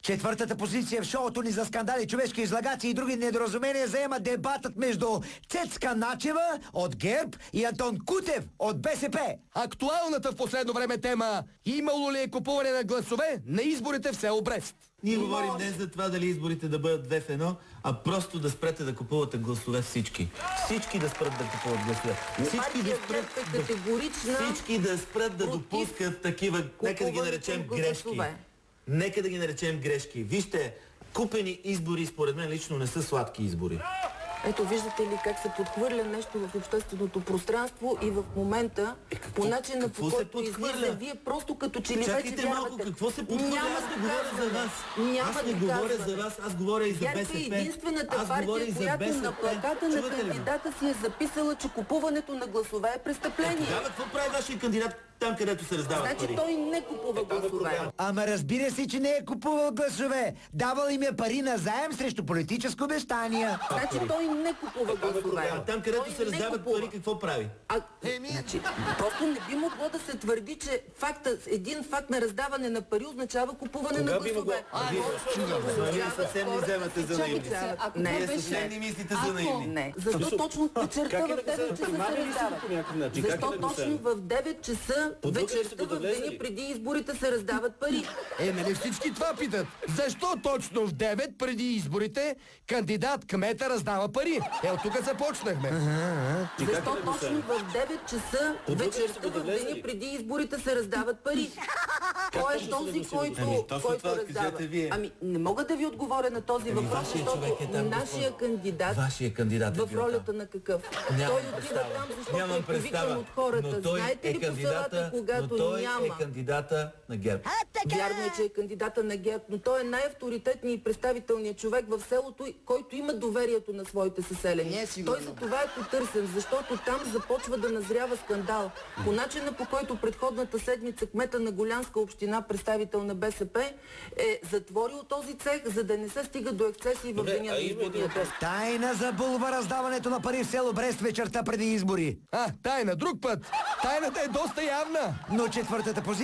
Четвъртата позиция в шоуто ни за скандали, човешки излагаци и други недоразумения заема дебатът между Цецка Начева от ГЕРБ и Антон Кутев от БСП. Актуалната в последно време тема: имало ли е купуване на гласове на изборите в село Брест? Ние говорим днес за това дали изборите да бъдат 2 в 1, а просто да спрете да купувате гласове всички. Всички да спрат да купуват гласове. Всички да спрат да допускат такива, нека да ги наречем грешки. Нека да ги наречем грешки. Вижте, купени избори според мен лично не са сладки избори. Ето, виждате ли как се подхвърля нещо в общественото пространство и в момента, по начина по който излиза, вие просто като че ли вече вярвате. Чакайте малко, какво се подхвърля? Аз не говоря за вас. Аз не говоря за вас, аз говоря и за БСП. ГЕРБ е единствената партия, която на плаката на кандидата си е записала, че купуването на гласове е престъпление. Тогава какво прави вашия кандидат там, където се раздават пари? Значи той не купува гласове. Ама разбира се, че не е купувал гласове. Давал им е пари на заем срещу политическо обещание. Значи той не купува гласове. А там, където се раздават пари, какво прави? Значи, просто не би могло да се твърди, че един факт на раздаване на пари означава купуване на гласове. Вие съвсем не вземате за наивни. Вие съвсем не мислите за наивни. Не. Защо точно вечерта в 9 часа се раздават? Защо точно в 9 часа вечерта в деня преди изборите се раздават пари? Нали всички това питат? Защо точно в 9 преди изборите кандидат кмета раздава пари? От тук започнахме. Защо точно в 9 часа вечерта в деня преди изборите се раздават пари? Кой е този, който раздава? Ами, не мога да ви отговоря на този въпрос, защото нашия кандидат в ролята на какъв? Той отива там, защото е повикан от хората. Знаете ли по селата, когато няма? Той е кандидата на ГЕРБ. Вярно е, че е кандидата на ГЕРБ, но той е най-авторитетният и представителният човек в селото, който има доверието на своите съселени. Той за това е потърсен, защото там започва да назрява скандал. По начина, по който предходната седмица кмета на Голянска община, представител на БСП, е затворил този цех, за да не се стига до ексцесии в деня на изборния ден. Тайна забулва раздаването на пари в село Брест вечерта преди избори. Тайна, друг път. Тайната е доста явна. Но четвъртата позиция